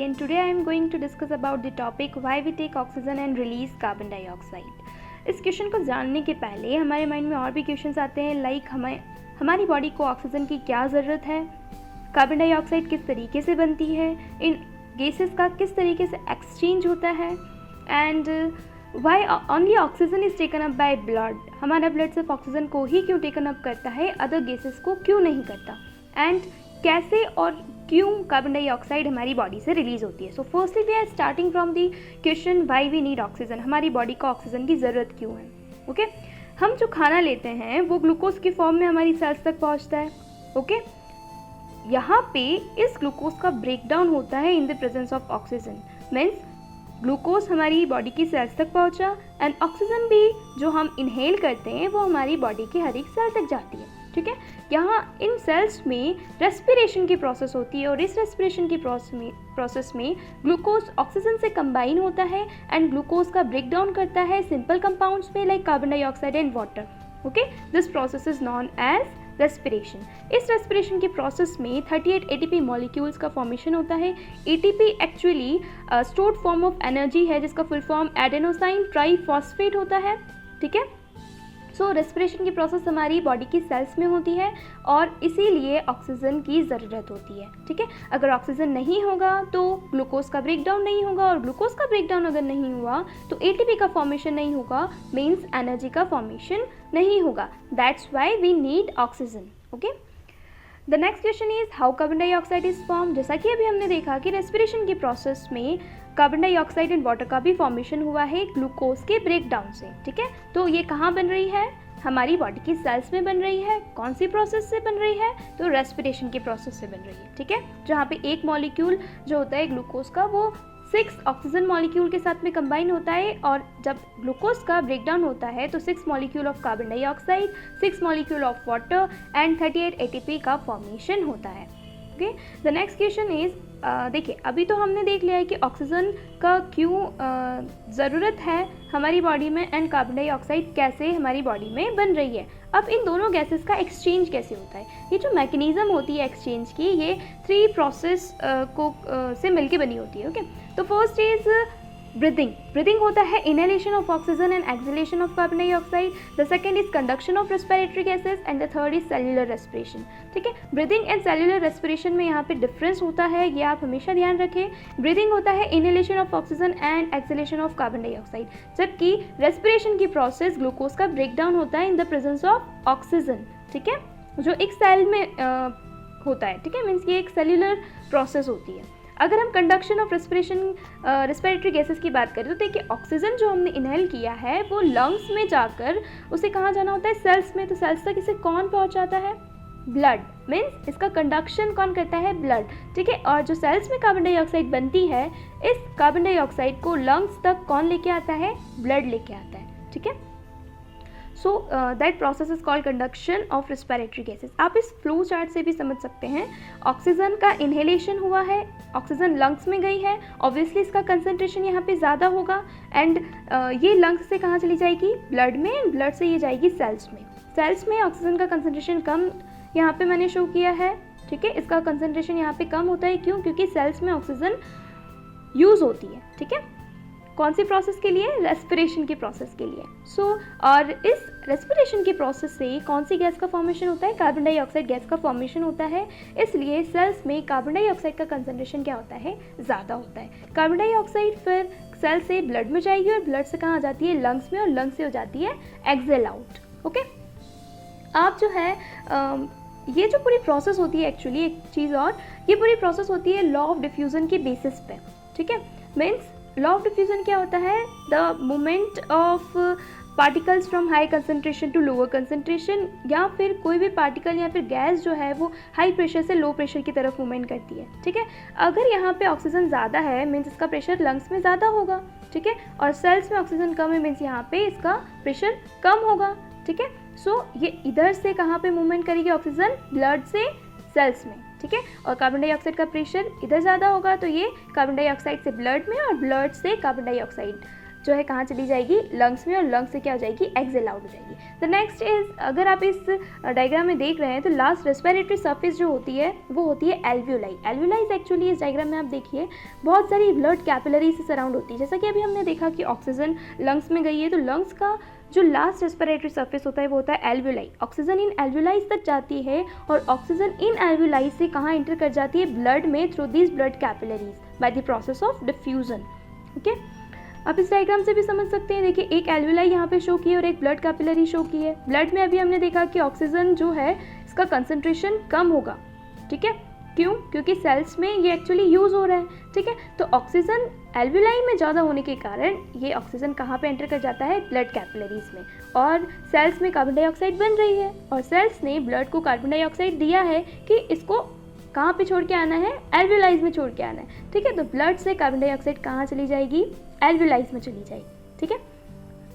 and today I am going to discuss about the topic why we take oxygen and release carbon dioxide. इस question को जानने के पहले हमारे mind में और भी क्वेश्चंस आते हैं लाइक हमारी बॉडी को ऑक्सीजन की क्या ज़रूरत है, कार्बन डाइऑक्साइड किस तरीके से बनती है, इन गैसेस का किस तरीके से एक्सचेंज होता है and why only oxygen is taken up by blood, हमारा ब्लड सिर्फ ऑक्सीजन को ही क्यों टेकन अप करता है, अदर गैसेस को क्यों नहीं करता, एंड कैसे और क्यों कार्बन डाइऑक्साइड हमारी बॉडी से रिलीज होती है. So firstly we are starting from the question why we need oxygen, हमारी बॉडी को ऑक्सीजन की ज़रूरत क्यों है. ओके हम जो खाना लेते हैं वो ग्लूकोज की फॉर्म में हमारी सेल्स तक पहुंचता है. ओके यहाँ पे इस ग्लूकोज का ब्रेकडाउन होता है in the presence of oxygen. Means glucose हमारी बॉडी की सेल्स तक पहुंचा एंड ऑक्सीजन भी जो हम इनहेल करते हैं वो हमारी बॉडी की हर एक सेल तक जाती है. ठीक है, यहाँ इन सेल्स में रेस्पिरेशन की प्रोसेस होती है और इस रेस्पिरेशन की प्रोसेस में ग्लूकोज ऑक्सीजन से कंबाइन होता है एंड ग्लूकोज का ब्रेकडाउन करता है सिंपल कंपाउंड्स में like carbon dioxide and water. Okay this process is known as respiration. इस रेस्पिरेशन की प्रोसेस में 38 ATP मॉलिक्यूल्स का फॉर्मेशन होता है. ATP actually stored form of energy है जिसका फुल फॉर्म एडेनोसाइन ट्राइफॉस्फेट होता है. ठीक है, सो रेस्पिरेशन की प्रोसेस हमारी बॉडी की सेल्स में होती है और इसीलिए ऑक्सीजन की ज़रूरत होती है. ठीक है, अगर ऑक्सीजन नहीं होगा तो ग्लूकोज का ब्रेकडाउन नहीं होगा और ग्लूकोज का ब्रेकडाउन अगर नहीं हुआ तो ATP का फॉर्मेशन नहीं होगा, मीन्स एनर्जी का फॉर्मेशन नहीं होगा. That's why we need oxygen. Okay the next question is how carbon dioxide is form. जैसा कि अभी हमने देखा कि रेस्पिरेशन की प्रोसेस में कार्बन डाइऑक्साइड एंड वाटर का भी फॉर्मेशन हुआ है ग्लूकोज के ब्रेकडाउन से. ठीक है, तो ये कहाँ बन रही है, हमारी बॉडी की सेल्स में बन रही है. कौन सी प्रोसेस से बन रही है, तो रेस्पिरेशन की प्रोसेस से बन रही है. ठीक है, जहाँ पे एक मॉलिक्यूल जो होता है ग्लूकोज का वो 6 ऑक्सीजन मॉलिक्यूल के साथ में कंबाइन होता है और जब ग्लूकोज का ब्रेकडाउन होता है तो 6 molecule of carbon dioxide, 6 molecule of water and 38 ATP का फॉर्मेशन होता है. Okay the next question is देखिए अभी तो हमने देख लिया है कि ऑक्सीजन का क्यों ज़रूरत है हमारी बॉडी में एंड कार्बन डाइऑक्साइड कैसे हमारी बॉडी में बन रही है. अब इन दोनों गैसेस का एक्सचेंज कैसे होता है, ये जो मैकेनिज़्म होती है एक्सचेंज की ये 3 प्रोसेस से मिलके बनी होती है. ओके तो फर्स्ट इज ब्रीदिंग होता है inhalation of oxygen and exhalation of carbon dioxide. The second is conduction of respiratory gases and the third is cellular respiration. ठीक है, ब्रीदिंग एंड सेल्युलर रेस्पिरेशन में यहाँ पे डिफरेंस होता है, ये आप हमेशा ध्यान रखें. ब्रीदिंग होता है inhalation of oxygen and exhalation of carbon dioxide, जबकि रेस्पिरेशन की प्रोसेस ग्लूकोज का ब्रेकडाउन होता है in the presence of oxygen. ठीक है, जो एक सेल में होता है. ठीक है, मीन्स ये एक सेल्युलर प्रोसेस होती है. अगर हम कंडक्शन ऑफ रेस्पिरेटरी गैसेस की बात करें तो देखिए ऑक्सीजन जो हमने इनहेल किया है वो लंग्स में जाकर उसे कहाँ जाना होता है, सेल्स में. तो सेल्स तक इसे कौन पहुँचाता है, ब्लड. मीन्स इसका कंडक्शन कौन करता है, ब्लड. ठीक है, और जो सेल्स में कार्बन डाइऑक्साइड बनती है इस कार्बन डाइऑक्साइड को लंग्स तक कौन लेके आता है, ब्लड लेके आता है. ठीक है, so that process is called conduction of respiratory gases. आप इस फ्लो चार्ट से भी समझ सकते हैं. ऑक्सीजन का इनहेलेशन हुआ है, ऑक्सीजन लंग्स में गई है, ऑब्वियसली इसका कंसंट्रेशन यहाँ पे ज़्यादा होगा एंड ये लंग्स से कहाँ चली जाएगी, ब्लड में, ब्लड से ये जाएगी सेल्स में. सेल्स में ऑक्सीजन का कंसंट्रेशन कम यहाँ पे मैंने शो किया है. ठीक है, इसका कंसंट्रेशन यहाँ पे कम होता है. क्यों, क्योंकि सेल्स में ऑक्सीजन यूज़ होती है. ठीक है, कौन सी प्रोसेस के लिए, रेस्पिरेशन की प्रोसेस के लिए. सो और इस रेस्पिरेशन की प्रोसेस से कौन सी गैस का फॉर्मेशन होता है, कार्बन डाइऑक्साइड गैस का फॉर्मेशन होता है. इसलिए सेल्स में कार्बन डाइऑक्साइड का कंसंट्रेशन क्या होता है, ज़्यादा होता है. कार्बन डाइऑक्साइड फिर सेल से ब्लड में जाएगी और ब्लड से कहाँ जाती है, लंग्स में, और लंग्स से हो जाती है एक्सेल आउट. ओके आप जो है ये जो पूरी प्रोसेस होती है एक्चुअली एक चीज़ और, ये पूरी प्रोसेस होती है लॉ ऑफ डिफ्यूज़न के बेसिस पे. ठीक है, मीन्स लॉ ऑफ डिफ्यूज़न क्या होता है, the movement of particles from high concentration to lower concentration, या फिर कोई भी पार्टिकल या फिर गैस जो है वो हाई प्रेशर से लो प्रेशर की तरफ मूवमेंट करती है. ठीक है, अगर यहाँ पे ऑक्सीजन ज़्यादा है मीन्स इसका प्रेशर लंग्स में ज़्यादा होगा. ठीक है, और सेल्स में ऑक्सीजन कम है मीन्स यहाँ पे इसका प्रेशर कम होगा. ठीक है, सो ये इधर से कहाँ पे मूवमेंट करेगी ऑक्सीजन, ब्लड से सेल्स में. ठीक है, और कार्बन डाइऑक्साइड का प्रेशर इधर ज़्यादा होगा तो ये कार्बन डाइऑक्साइड से ब्लड में और ब्लड से कार्बन डाइऑक्साइड जो है कहाँ चली जाएगी, लंग्स में, और लंग्स से क्या हो जाएगी, एक्सेल आउट हो जाएगी। द नेक्स्ट इज, अगर आप इस डायग्राम में देख रहे हैं तो लास्ट रेस्पिरेटरी सरफेस जो होती है वो होती है एल्वियोलाई। एल्वियोलाई एक्चुअली इस डायग्राम में आप देखिए बहुत सारी ब्लड कैपिलरी से सराउंड होती है। जैसा कि अभी हमने देखा कि ऑक्सीजन लंग्स में गई है, तो लंग्स का जो लास्ट रेस्पिरेटरी सरफेस होता है वो होता है एल्वियोलाई। ऑक्सीजन इन एल्वियोलाई तक जाती है और ऑक्सीजन इन एल्वियोलाई से कहाँ एंटर कर जाती है, ब्लड में, through these blood capillaries by the process of diffusion. Okay, आप इस डायग्राम से भी समझ सकते हैं। देखिए एक एल्वियोलाई यहाँ पे शो की है और एक ब्लड कैपिलरी शो की है। ब्लड में अभी हमने देखा कि ऑक्सीजन जो है इसका कंसंट्रेशन कम होगा, ठीक है, क्यों, क्योंकि सेल्स में ये एक्चुअली यूज़ हो रहा है, ठीक है। तो ऑक्सीजन एल्वियोलाई में ज़्यादा होने के कारण ये ऑक्सीजन कहाँ पे एंटर कर जाता है, ब्लड कैपिलरीज में, और सेल्स में कार्बन डाइऑक्साइड बन रही है और सेल्स ने ब्लड को कार्बन डाइऑक्साइड दिया है कि इसको कहाँ पे छोड़ के आना है, एल्वियोलाइज में छोड़ के आना है, ठीक है। तो ब्लड से कार्बन डाइऑक्साइड कहाँ चली जाएगी, एल्वियोलाइज में चली जाएगी, ठीक है।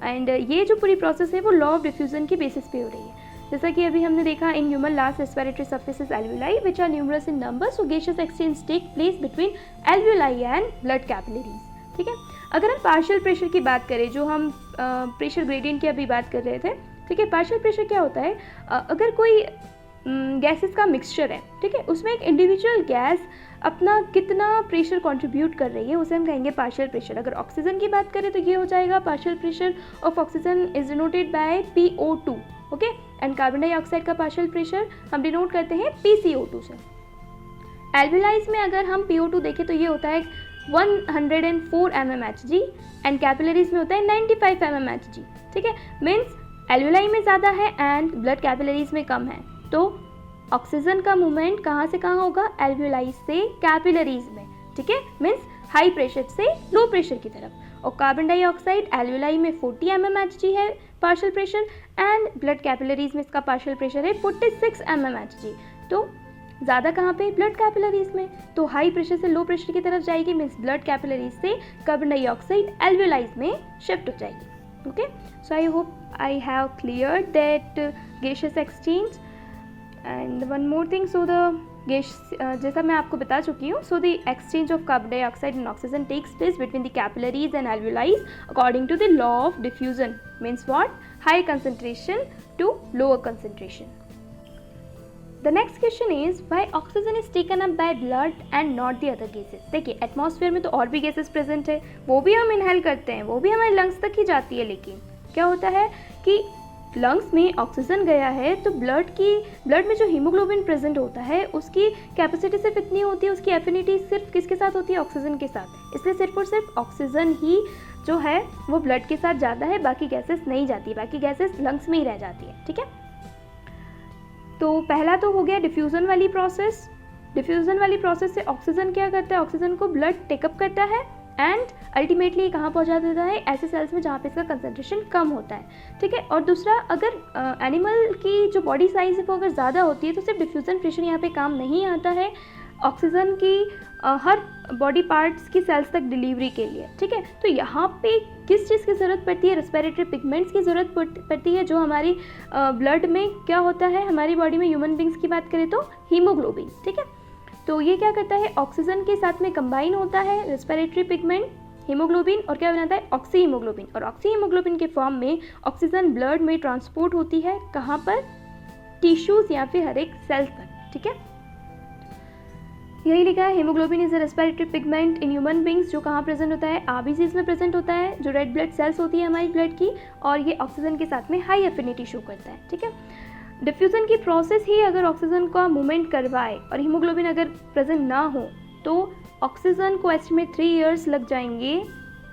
एंड ये जो पूरी प्रोसेस है वो लॉ ऑफ डिफ्यूजन की बेसिस पे हो रही है। जैसा कि अभी हमने देखा, in human last respiratory surfaces alveoli which are numerous in number, so gaseous exchange take place between alveoli and blood capillaries, ठीक है। अगर हम पार्शियल प्रेशर की बात करें, जो हम प्रेशर ग्रेडियंट की अभी बात कर रहे थे, ठीक है। पार्शियल प्रेशर क्या होता है, अगर कोई गैसेस का मिक्सचर है, ठीक है, उसमें एक इंडिविजुअल गैस अपना कितना प्रेशर कंट्रीब्यूट कर रही है उसे हम कहेंगे पार्शियल प्रेशर। अगर ऑक्सीजन की बात करें तो ये हो जाएगा partial pressure of oxygen is denoted by PO2, okay, and carbon dioxide का पार्शियल प्रेशर हम डिनोट करते हैं PCO2 से। एल्वियोलाइज में अगर हम PO2 देखें तो ये होता है 104 mmHg एंड कैपिलरीज में होता है 95 mmHg, ठीक है। मीन्स एल्वियोलाई में ज़्यादा है एंड ब्लड कैपिलरीज में कम है, तो ऑक्सीजन का मूवमेंट कहाँ से कहाँ होगा, एल्वियोलाई से कैपिलरीज में, ठीक है। मीन्स हाई प्रेशर से लो प्रेशर की तरफ। और कार्बन डाइऑक्साइड एल्वियोलाई में 40 mmHg है partial pressure and blood capillaries में इसका पार्शियल प्रेशर है 46 mmHg। तो ज़्यादा कहाँ पे, ब्लड कैपिलरीज में, तो हाई प्रेशर से लो प्रेशर की तरफ जाएगी, मीन्स ब्लड कैपिलरीज से कार्बन डाइऑक्साइड एल्वियोलाइज में शिफ्ट हो जाएगी। Okay, so I hope I have clear that gaseous exchange and one more thing, so the जैसा मैं आपको बता चुकी हूँ, so the exchange of carbon dioxide and oxygen takes place between the capillaries and alveoli according to the law of diffusion, means what, high concentration to lower concentration. The next question is why oxygen is taken up by blood and not the other gases. देखिए atmosphere में तो और भी gases present है, वो भी हम inhale करते हैं, वो भी हमारे लंग्स तक ही जाती है, लेकिन क्या होता है कि लंग्स में ऑक्सीजन गया है तो ब्लड में जो हीमोग्लोबिन प्रेजेंट होता है उसकी कैपेसिटी सिर्फ इतनी होती है, उसकी एफिनिटी सिर्फ किसके साथ होती है, ऑक्सीजन के साथ। इसलिए सिर्फ और सिर्फ ऑक्सीजन ही जो है वो ब्लड के साथ जाता है, बाकी गैसेस नहीं जाती, बाकी गैसेस लंग्स में ही रह जाती है, ठीक है। तो पहला तो हो गया डिफ्यूज़न वाली प्रोसेस। डिफ्यूज़न वाली प्रोसेस से ऑक्सीजन क्या करता है, ऑक्सीजन को ब्लड टेकअप करता है एंड अल्टीमेटली कहाँ पहुँचा देता है, ऐसे सेल्स में जहाँ पे इसका कंसंट्रेशन कम होता है, ठीक है। और दूसरा, अगर एनिमल की जो बॉडी साइज है वो अगर ज़्यादा होती है तो सिर्फ डिफ्यूज़न प्रेशर यहाँ पे काम नहीं आता है, ऑक्सीजन की हर बॉडी पार्ट्स की सेल्स तक डिलीवरी के लिए, ठीक है। तो यहाँ पे किस चीज़ की ज़रूरत पड़ती है, रेस्पिरेटरी पिगमेंट्स की ज़रूरत पड़ती है, जो हमारी ब्लड में क्या होता है, हमारी बॉडी में ह्यूमन बींग्स की बात करें तो हीमोग्लोबिन, ठीक है। तो ये क्या करता है, ऑक्सीजन के साथ में कंबाइन होता है रेस्पिरेटरी पिगमेंट हीमोग्लोबिन और क्या बनाता है, ऑक्सी हीमोग्लोबिन, और ऑक्सी हीमोग्लोबिन के फॉर्म में ऑक्सीजन ब्लड में ट्रांसपोर्ट होती है, कहाँ पर, टिश्यूज या फिर हर एक सेल्स तक, ठीक है। यही लिखा है, haemoglobin is a respiratory pigment in human beings, जो कहाँ प्रेजेंट होता है, आरबीसीज में प्रेजेंट होता है, जो रेड ब्लड सेल्स होती है हमारी ब्लड की, और ये ऑक्सीजन के साथ में हाई एफिनिटी शो करता है, ठीक है। डिफ्यूज़न की प्रोसेस ही अगर ऑक्सीजन का मूवमेंट करवाए और हीमोग्लोबिन अगर प्रेजेंट ना हो तो ऑक्सीजन को एस्टिमेट 3 इयर्स लग जाएंगे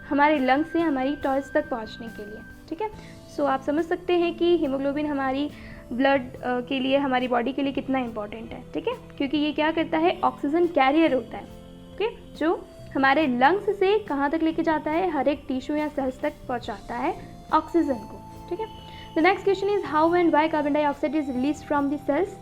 हमारे लंग्स से हमारी टॉयज तक पहुंचने के लिए, ठीक है। सो आप समझ सकते हैं कि हीमोग्लोबिन हमारी ब्लड के लिए, हमारी बॉडी के लिए कितना इंपॉर्टेंट है, ठीक है, क्योंकि ये क्या करता है, ऑक्सीजन कैरियर होता है, ओके, जो हमारे लंग्स से कहाँ तक लेके जाता है, हर एक टिश्यू या सेल्स तक पहुँचाता है ऑक्सीजन को, ठीक है। The next question is how and why carbon dioxide is release from the cells.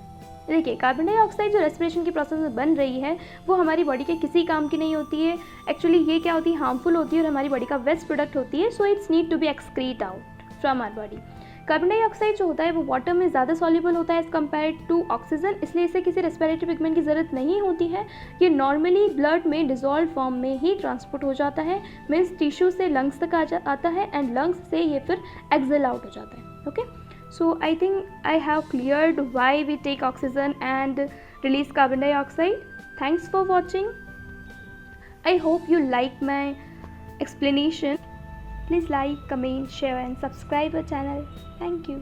देखिए कार्बन डाइऑक्साइड जो रेस्पिरेशन की प्रोसेस में बन रही है वो हमारी बॉडी के किसी काम की नहीं होती है, एक्चुअली ये क्या होती है, हार्मफुल होती है और हमारी बॉडी का वेस्ट प्रोडक्ट होती है, so it's need to be excrete out from our body. Carbon dioxide जो होता है वो वाटर में ज़्यादा सॉल्युबल होता है एज़ कम्पेयर टू ऑक्सीजन, इसलिए इसे किसी रेस्पिरेटरी पिगमेंट की ज़रूरत नहीं होती है। ये नॉर्मली ब्लड में डिजॉल्व फॉर्म में ही ट्रांसपोर्ट हो जाता है, मीन्स टिश्यू से लंग्स तक आता है एंड लंग्स से ये फिर एक्सेल आउट हो जाता है। Okay, so I think I have cleared why we take oxygen and release carbon dioxide. Thanks for watching. I hope you like my explanation. Please like, comment, share and subscribe our channel. Thank you.